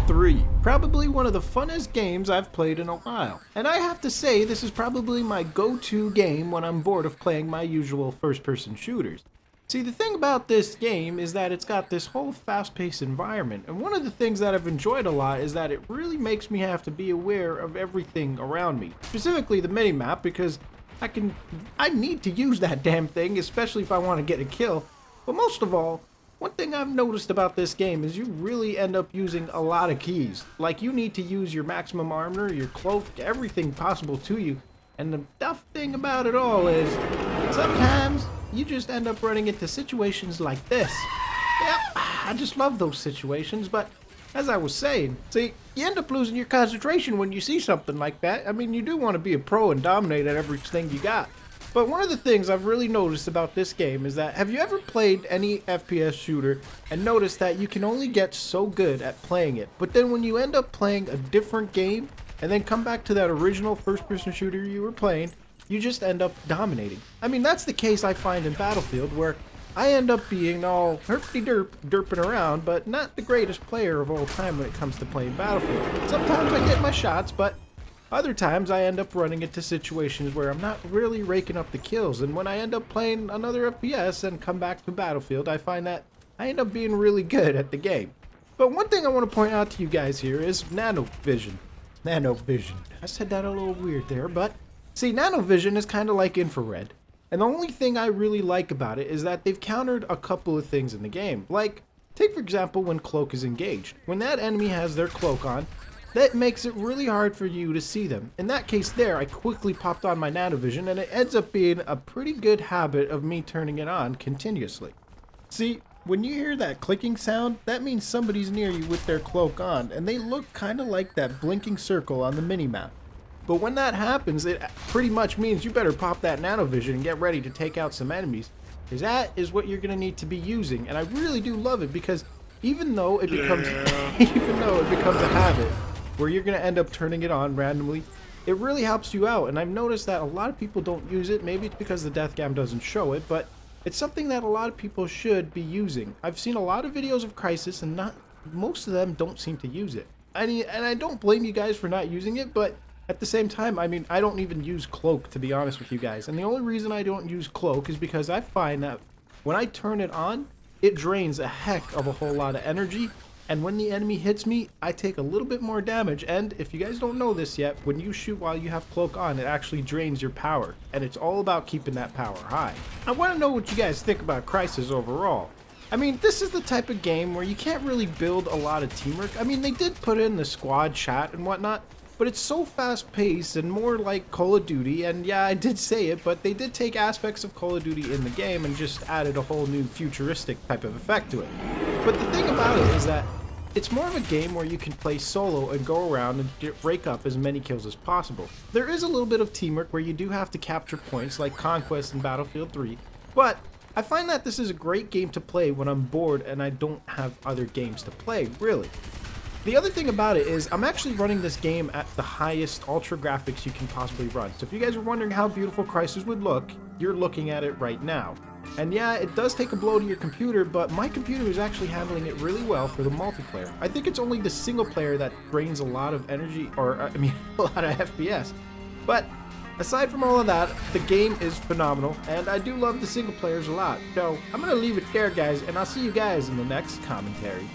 3, probably one of the funnest games I've played in a while. And I have to say, this is probably my go-to game when I'm bored of playing my usual first-person shooters. See, the thing about this game is that it's got this whole fast-paced environment, and one of the things that I've enjoyed a lot is that it really makes me have to be aware of everything around me. Specifically the mini-map, because I need to use that damn thing, especially if I want to get a kill. But most of all, one thing I've noticed about this game is you really end up using a lot of keys. Like, you need to use your maximum armor, your cloak, everything possible to you. And the tough thing about it all is, sometimes you just end up running into situations like this. Yep, I just love those situations, but as I was saying, see, you end up losing your concentration when you see something like that. I mean, you do want to be a pro and dominate at everything you got. But one of the things I've really noticed about this game is that, have you ever played any FPS shooter and noticed that you can only get so good at playing it, but then when you end up playing a different game and then come back to that original first-person shooter you were playing, you just end up dominating? I mean, that's the case I find in Battlefield, where I end up being all herpy-derping around, but not the greatest player of all time when it comes to playing Battlefield. Sometimes I get my shots, but other times I end up running into situations where I'm not really raking up the kills, and when I end up playing another FPS and come back to Battlefield, I find that I end up being really good at the game. But one thing I want to point out to you guys here is Nano Vision. Nano Vision. I said that a little weird there, but see, Nano Vision is kind of like infrared. And the only thing I really like about it is that they've countered a couple of things in the game. Like, take for example when cloak is engaged. When that enemy has their cloak on, that makes it really hard for you to see them. In that case there, I quickly popped on my Nano Vision, and it ends up being a pretty good habit of me turning it on continuously. See, when you hear that clicking sound, that means somebody's near you with their cloak on, and they look kind of like that blinking circle on the minimap. But when that happens, it pretty much means you better pop that Nano Vision and get ready to take out some enemies, because that is what you're going to need to be using. And I really do love it, because even though it becomes a habit where you're going to end up turning it on randomly, it really helps you out. And I've noticed that a lot of people don't use it. Maybe it's because the death cam doesn't show it, but it's something that a lot of people should be using. I've seen a lot of videos of Crysis, and most of them don't seem to use it. And I don't blame you guys for not using it, but at the same time, I mean, I don't even use cloak, to be honest with you guys. And the only reason I don't use cloak is because I find that when I turn it on, it drains a heck of a whole lot of energy. And when the enemy hits me, I take a little bit more damage. And if you guys don't know this yet, when you shoot while you have cloak on, it actually drains your power. And it's all about keeping that power high. I want to know what you guys think about Crysis overall. I mean, this is the type of game where you can't really build a lot of teamwork. I mean, they did put in the squad chat and whatnot, but it's so fast-paced and more like Call of Duty, and yeah, I did say it, but they did take aspects of Call of Duty in the game and just added a whole new futuristic type of effect to it. But the thing about it is that it's more of a game where you can play solo and go around and rake up as many kills as possible. There is a little bit of teamwork where you do have to capture points like Conquest in Battlefield 3, but I find that this is a great game to play when I'm bored and I don't have other games to play, really. The other thing about it is I'm actually running this game at the highest ultra graphics you can possibly run. So if you guys are wondering how beautiful Crysis would look, you're looking at it right now. And yeah, it does take a blow to your computer, but my computer is actually handling it really well for the multiplayer. I think it's only the single player that drains a lot of energy, or I mean, a lot of FPS. But aside from all of that, the game is phenomenal, and I do love the single players a lot. So I'm going to leave it there, guys, and I'll see you guys in the next commentary.